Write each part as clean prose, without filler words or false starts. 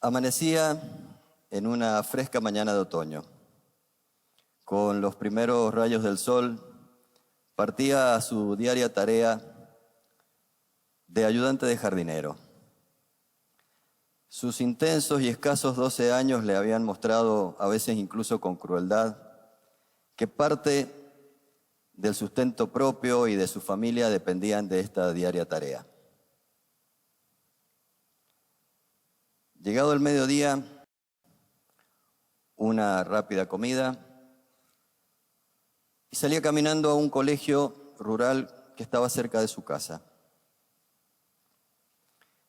Amanecía en una fresca mañana de otoño. Con los primeros rayos del sol, partía a su diaria tarea de ayudante de jardinero. Sus intensos y escasos 12 años le habían mostrado, a veces incluso con crueldad, que parte del sustento propio y de su familia dependían de esta diaria tarea. Llegado el mediodía, una rápida comida, y salía caminando a un colegio rural que estaba cerca de su casa.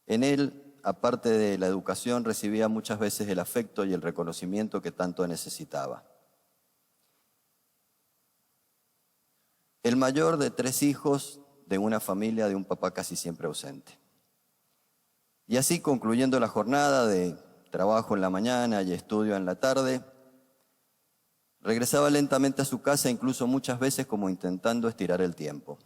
En él, aparte de la educación, recibía muchas veces el afecto y el reconocimiento que tanto necesitaba. El mayor de 3 hijos de una familia de un papá casi siempre ausente. Y así, concluyendo la jornada de trabajo en la mañana y estudio en la tarde, regresaba lentamente a su casa, incluso muchas veces como intentando estirar el tiempo.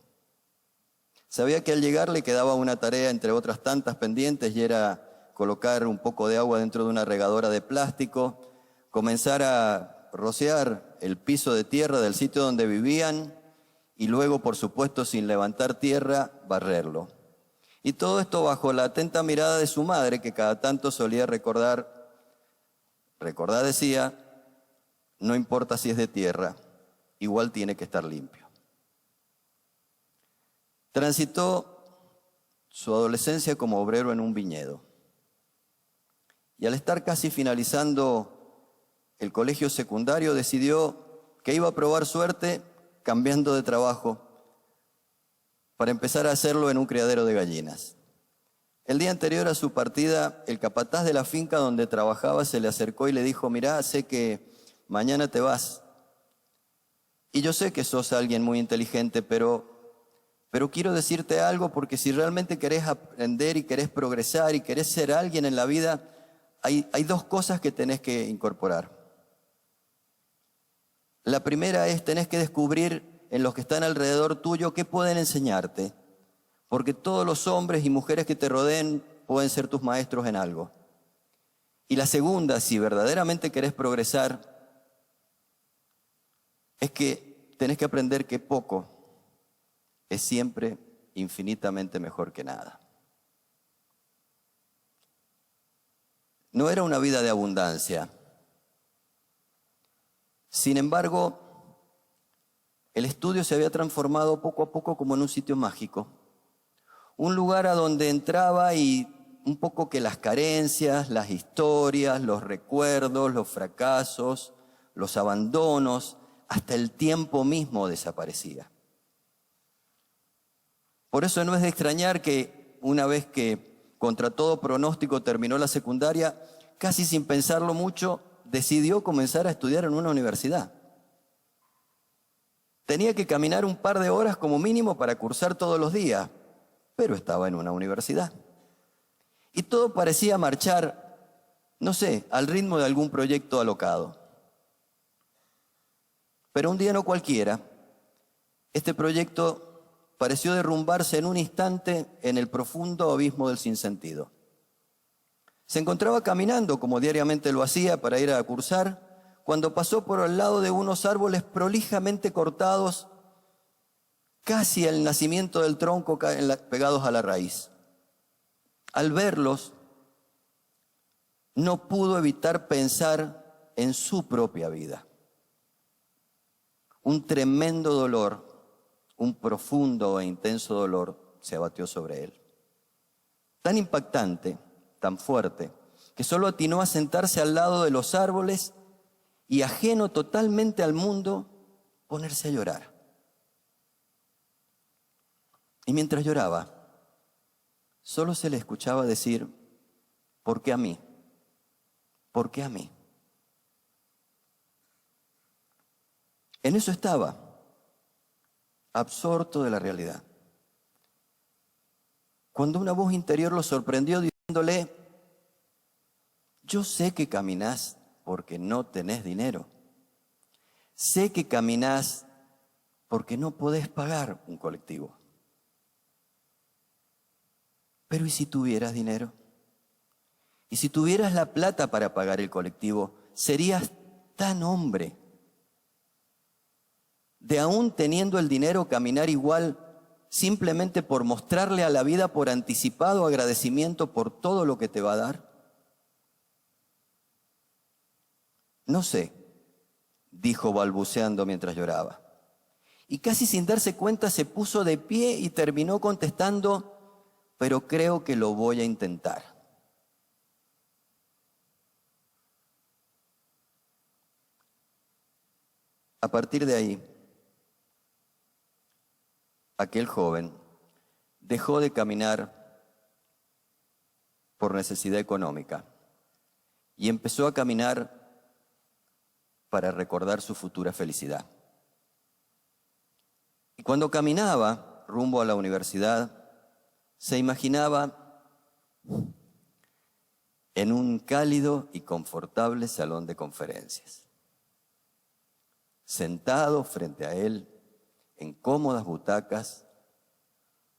Sabía que al llegar le quedaba una tarea entre otras tantas pendientes, y era colocar un poco de agua dentro de una regadora de plástico, comenzar a rociar el piso de tierra del sitio donde vivían y luego, por supuesto, sin levantar tierra, barrerlo. Y todo esto bajo la atenta mirada de su madre, que cada tanto solía recordar decía, no importa si es de tierra, igual tiene que estar limpio. Transitó su adolescencia como obrero en un viñedo. Y al estar casi finalizando el colegio secundario, decidió que iba a probar suerte cambiando de trabajo para empezar a hacerlo en un criadero de gallinas. El día anterior a su partida, el capataz de la finca donde trabajaba se le acercó y le dijo: mirá, sé que mañana te vas. Y yo sé que sos alguien muy inteligente, pero quiero decirte algo, porque si realmente querés aprender y querés progresar y querés ser alguien en la vida, hay 2 cosas que tenés que incorporar. La primera es, tenés que descubrir en los que están alrededor tuyo qué pueden enseñarte, porque todos los hombres y mujeres que te rodeen pueden ser tus maestros en algo. Y la segunda, si verdaderamente querés progresar, es que tenés que aprender que poco es siempre infinitamente mejor que nada. No era una vida de abundancia. Sin embargo, el estudio se había transformado poco a poco como en un sitio mágico. Un lugar a donde entraba y un poco que las carencias, las historias, los recuerdos, los fracasos, los abandonos, hasta el tiempo mismo desaparecía. Por eso no es de extrañar que una vez que contra todo pronóstico terminó la secundaria, casi sin pensarlo mucho, decidió comenzar a estudiar en una universidad. Tenía que caminar un par de horas como mínimo para cursar todos los días, pero estaba en una universidad. Y todo parecía marchar, no sé, al ritmo de algún proyecto alocado. Pero un día no cualquiera, este proyecto pareció derrumbarse en un instante en el profundo abismo del sinsentido. Se encontraba caminando, como diariamente lo hacía, para ir a cursar, cuando pasó por al lado de unos árboles prolijamente cortados, casi al nacimiento del tronco, pegados a la raíz. Al verlos, no pudo evitar pensar en su propia vida. Un tremendo dolor, un profundo e intenso dolor se abatió sobre él. Tan impactante, tan fuerte, que solo atinó a sentarse al lado de los árboles y, ajeno totalmente al mundo, ponerse a llorar. Y mientras lloraba, solo se le escuchaba decir: ¿por qué a mí? ¿Por qué a mí? En eso estaba, absorto de la realidad, cuando una voz interior lo sorprendió diciéndole: yo sé que caminás porque no tenés dinero. Sé que caminás porque no podés pagar un colectivo. Pero ¿y si tuvieras dinero? Y si tuvieras la plata para pagar el colectivo, serías tan hombre. De aún teniendo el dinero, caminar igual simplemente por mostrarle a la vida por anticipado agradecimiento por todo lo que te va a dar. No sé, dijo balbuceando mientras lloraba. Y casi sin darse cuenta se puso de pie y terminó contestando, pero creo que lo voy a intentar. A partir de ahí, aquel joven dejó de caminar por necesidad económica y empezó a caminar para recordar su futura felicidad. Y cuando caminaba rumbo a la universidad, se imaginaba en un cálido y confortable salón de conferencias. Sentado frente a él, en cómodas butacas,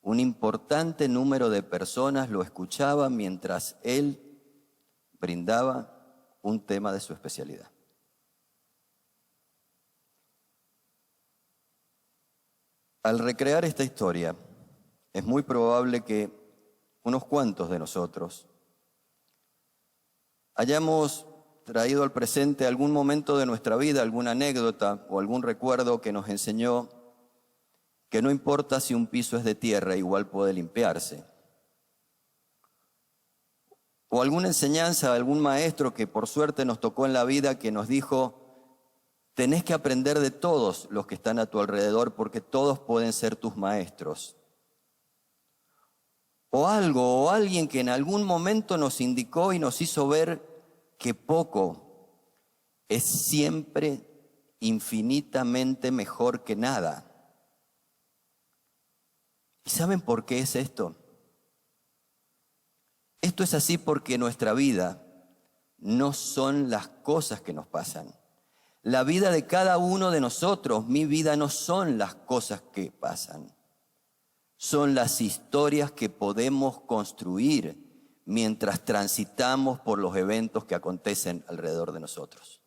un importante número de personas lo escuchaban mientras él brindaba un tema de su especialidad. Al recrear esta historia, es muy probable que unos cuantos de nosotros hayamos traído al presente algún momento de nuestra vida, alguna anécdota o algún recuerdo que nos enseñó que no importa si un piso es de tierra, igual puede limpiarse. O alguna enseñanza de algún maestro que por suerte nos tocó en la vida que nos dijo: tenés que aprender de todos los que están a tu alrededor porque todos pueden ser tus maestros. O algo o alguien que en algún momento nos indicó y nos hizo ver que poco es siempre infinitamente mejor que nada. ¿Y saben por qué es esto? Esto es así porque nuestra vida no son las cosas que nos pasan. La vida de cada uno de nosotros, mi vida, no son las cosas que pasan. Son las historias que podemos construir mientras transitamos por los eventos que acontecen alrededor de nosotros.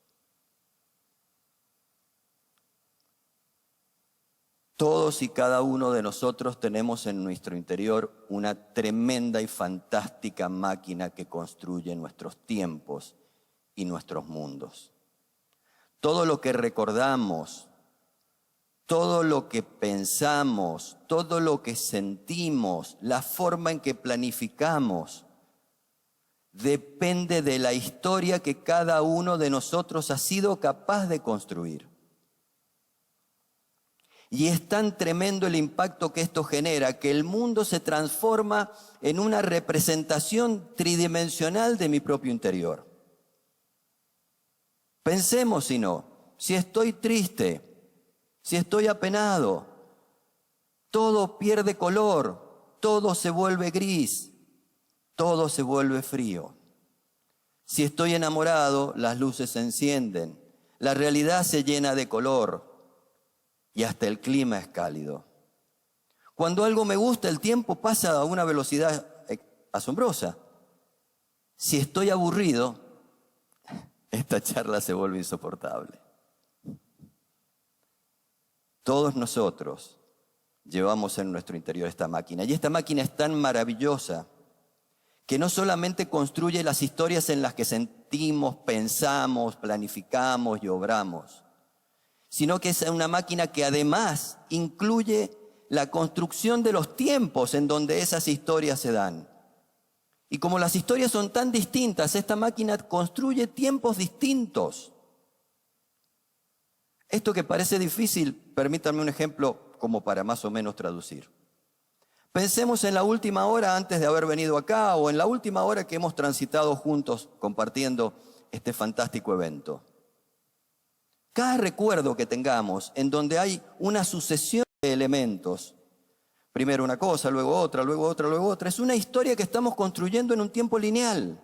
Todos y cada uno de nosotros tenemos en nuestro interior una tremenda y fantástica máquina que construye nuestros tiempos y nuestros mundos. Todo lo que recordamos, todo lo que pensamos, todo lo que sentimos, la forma en que planificamos, depende de la historia que cada uno de nosotros ha sido capaz de construir. Y es tan tremendo el impacto que esto genera que el mundo se transforma en una representación tridimensional de mi propio interior. Pensemos si estoy triste, si estoy apenado, todo pierde color, todo se vuelve gris, todo se vuelve frío. Si estoy enamorado, las luces se encienden, la realidad se llena de color. Y hasta el clima es cálido. Cuando algo me gusta, el tiempo pasa a una velocidad asombrosa. Si estoy aburrido, esta charla se vuelve insoportable. Todos nosotros llevamos en nuestro interior esta máquina. Y esta máquina es tan maravillosa que no solamente construye las historias en las que sentimos, pensamos, planificamos y obramos, sino que es una máquina que además incluye la construcción de los tiempos en donde esas historias se dan. Y como las historias son tan distintas, esta máquina construye tiempos distintos. Esto que parece difícil, permítanme un ejemplo como para más o menos traducir. Pensemos en la última hora antes de haber venido acá o en la última hora que hemos transitado juntos compartiendo este fantástico evento. Cada recuerdo que tengamos en donde hay una sucesión de elementos, primero una cosa, luego otra, luego otra, luego otra, es una historia que estamos construyendo en un tiempo lineal.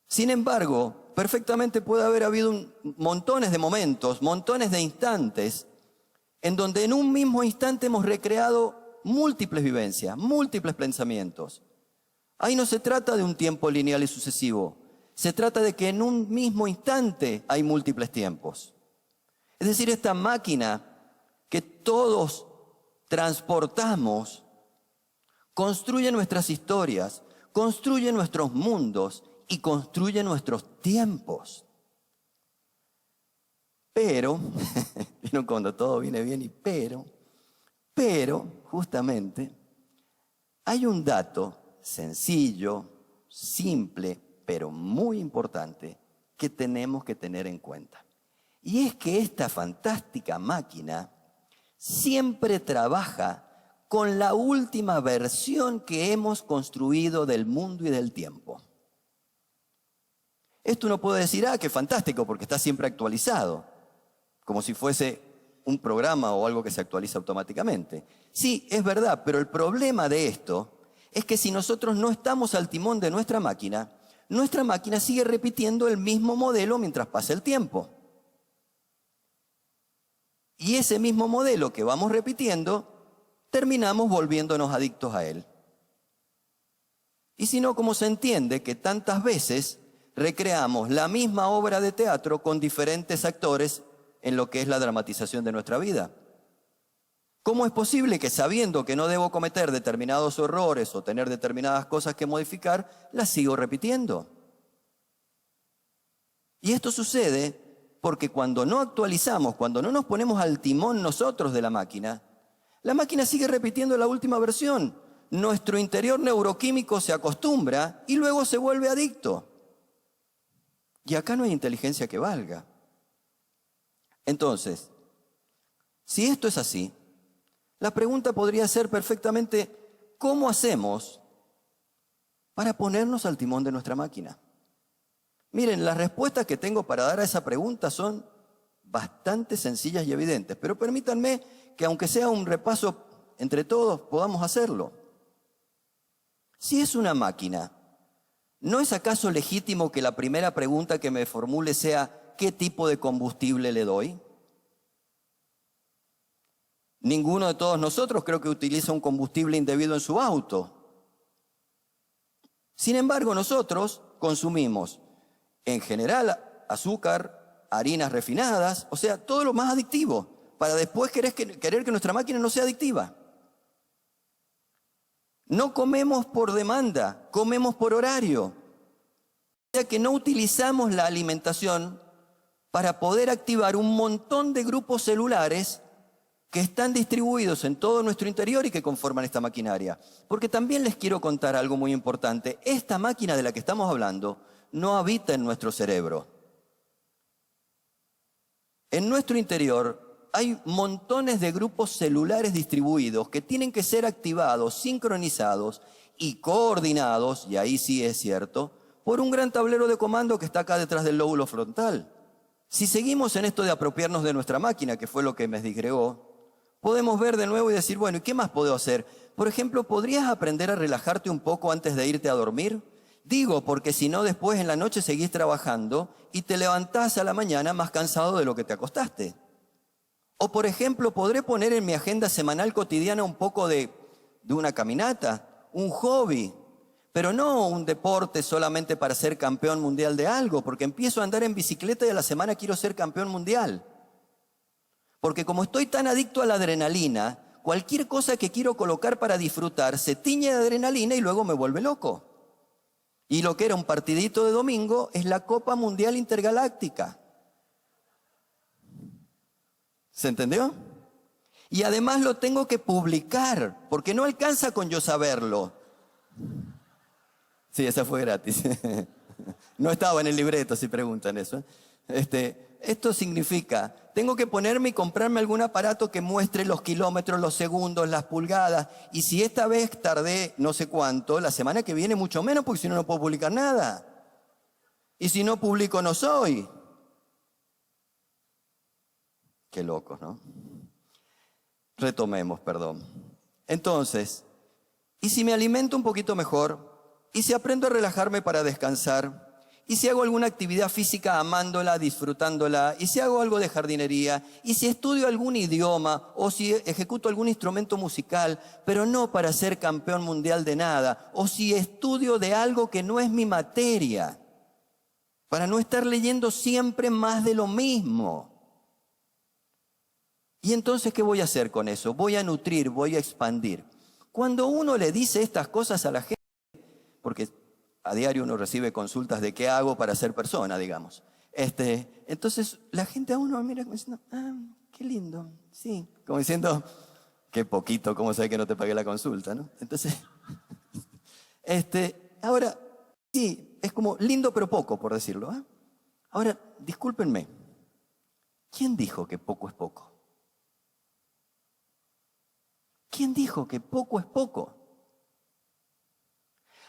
Sin embargo, perfectamente puede haber habido montones de momentos, montones de instantes, en donde en un mismo instante hemos recreado múltiples vivencias, múltiples pensamientos. Ahí no se trata de un tiempo lineal y sucesivo. Se trata de que en un mismo instante hay múltiples tiempos. Es decir, esta máquina que todos transportamos construye nuestras historias, construye nuestros mundos y construye nuestros tiempos. Pero, ¿vieron cuando todo viene bien y pero, justamente, hay un dato sencillo, simple, pero muy importante que tenemos que tener en cuenta. Y es que esta fantástica máquina siempre trabaja con la última versión que hemos construido del mundo y del tiempo. Esto uno puede decir, qué fantástico, porque está siempre actualizado, como si fuese un programa o algo que se actualiza automáticamente. Sí, es verdad, pero el problema de esto es que si nosotros no estamos al timón de nuestra máquina sigue repitiendo el mismo modelo mientras pasa el tiempo. Y ese mismo modelo que vamos repitiendo, terminamos volviéndonos adictos a él. Y si no, ¿cómo se entiende que tantas veces recreamos la misma obra de teatro con diferentes actores en lo que es la dramatización de nuestra vida? ¿Cómo es posible que sabiendo que no debo cometer determinados errores o tener determinadas cosas que modificar, las sigo repitiendo? Y esto sucede porque cuando no actualizamos, cuando no nos ponemos al timón nosotros de la máquina sigue repitiendo la última versión. Nuestro interior neuroquímico se acostumbra y luego se vuelve adicto. Y acá no hay inteligencia que valga. Entonces, si esto es así, la pregunta podría ser perfectamente, ¿cómo hacemos para ponernos al timón de nuestra máquina? Miren, las respuestas que tengo para dar a esa pregunta son bastante sencillas y evidentes, pero permítanme que aunque sea un repaso entre todos, podamos hacerlo. Si es una máquina, ¿no es acaso legítimo que la primera pregunta que me formule sea ¿qué tipo de combustible le doy? Ninguno de todos nosotros creo que utiliza un combustible indebido en su auto. Sin embargo, nosotros consumimos en general azúcar, harinas refinadas, o sea, todo lo más adictivo, para después querer que nuestra máquina no sea adictiva. No comemos por demanda, comemos por horario. O sea que no utilizamos la alimentación para poder activar un montón de grupos celulares que están distribuidos en todo nuestro interior y que conforman esta maquinaria. Porque también les quiero contar algo muy importante. Esta máquina de la que estamos hablando no habita en nuestro cerebro. En nuestro interior hay montones de grupos celulares distribuidos que tienen que ser activados, sincronizados y coordinados, y ahí sí es cierto, por un gran tablero de comando que está acá detrás del lóbulo frontal. Si seguimos en esto de apropiarnos de nuestra máquina, que fue lo que me disgregó, podemos ver de nuevo y decir, bueno, ¿y qué más puedo hacer? Por ejemplo, ¿podrías aprender a relajarte un poco antes de irte a dormir? Digo, porque si no, después en la noche seguís trabajando y te levantás a la mañana más cansado de lo que te acostaste. O, por ejemplo, ¿podré poner en mi agenda semanal cotidiana un poco de una caminata, un hobby? Pero no un deporte solamente para ser campeón mundial de algo, porque empiezo a andar en bicicleta y a la semana quiero ser campeón mundial. Porque como estoy tan adicto a la adrenalina, cualquier cosa que quiero colocar para disfrutar se tiñe de adrenalina y luego me vuelve loco. Y lo que era un partidito de domingo es la Copa Mundial Intergaláctica. ¿Se entendió? Y además lo tengo que publicar, porque no alcanza con yo saberlo. Sí, esa fue gratis. No estaba en el libreto, si preguntan eso. Esto significa, tengo que ponerme y comprarme algún aparato que muestre los kilómetros, los segundos, las pulgadas. Y si esta vez tardé no sé cuánto, la semana que viene mucho menos, porque si no, no puedo publicar nada. Y si no publico, no soy. Qué locos, ¿no? Retomemos, perdón. Entonces, ¿y si me alimento un poquito mejor? ¿Y si aprendo a relajarme para descansar? Y si hago alguna actividad física amándola, disfrutándola, y si hago algo de jardinería, y si estudio algún idioma, o si ejecuto algún instrumento musical, pero no para ser campeón mundial de nada, o si estudio de algo que no es mi materia, para no estar leyendo siempre más de lo mismo. Y entonces, ¿qué voy a hacer con eso? Voy a nutrir, voy a expandir. Cuando uno le dice estas cosas a la gente, porque a diario uno recibe consultas de qué hago para ser persona, digamos. Entonces la gente a uno mira como diciendo, qué lindo, sí. Como diciendo, qué poquito, ¿cómo sabes que no te pagué la consulta, no? Entonces, ahora, sí, es como lindo pero poco, por decirlo. Ahora, discúlpenme, ¿quién dijo que poco es poco? ¿Quién dijo que poco es poco?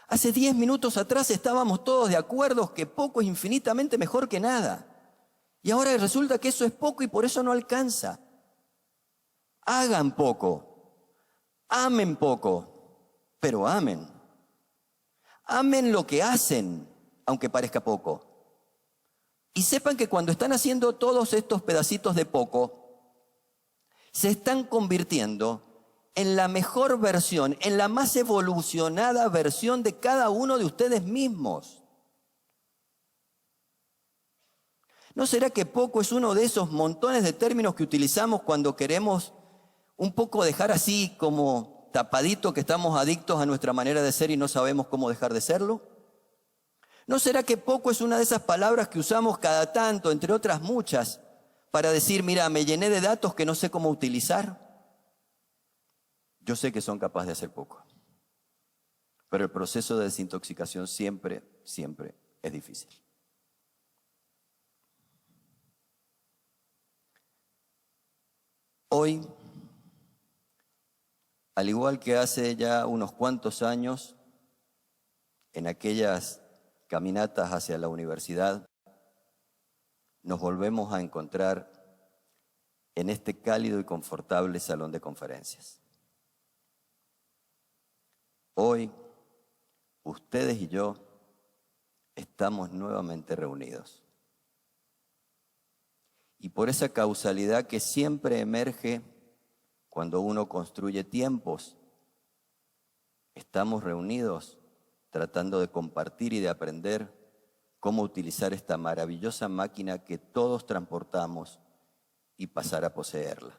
Hace 10 minutos atrás estábamos todos de acuerdo que poco es infinitamente mejor que nada. Y ahora resulta que eso es poco y por eso no alcanza. Hagan poco, amen poco, pero amen. Amen lo que hacen, aunque parezca poco. Y sepan que cuando están haciendo todos estos pedacitos de poco, se están convirtiendo en la mejor versión, en la más evolucionada versión de cada uno de ustedes mismos. ¿No será que poco es uno de esos montones de términos que utilizamos cuando queremos un poco dejar así como tapadito que estamos adictos a nuestra manera de ser y no sabemos cómo dejar de serlo? ¿No será que poco es una de esas palabras que usamos cada tanto, entre otras muchas, para decir, mira, me llené de datos que no sé cómo utilizar? Yo sé que son capaces de hacer poco, pero el proceso de desintoxicación siempre es difícil. Hoy, al igual que hace ya unos cuantos años, en aquellas caminatas hacia la universidad, nos volvemos a encontrar en este cálido y confortable salón de conferencias. Hoy, ustedes y yo estamos nuevamente reunidos. Y por esa causalidad que siempre emerge cuando uno construye tiempos, estamos reunidos tratando de compartir y de aprender cómo utilizar esta maravillosa máquina que todos transportamos y pasar a poseerla.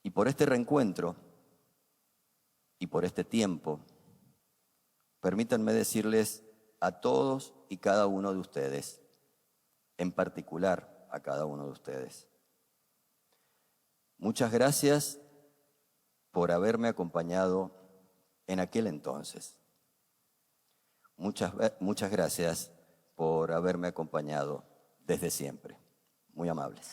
Y por este reencuentro y por este tiempo, permítanme decirles a todos y cada uno de ustedes, en particular a cada uno de ustedes, muchas gracias por haberme acompañado en aquel entonces. Muchas gracias por haberme acompañado desde siempre. Muy amables.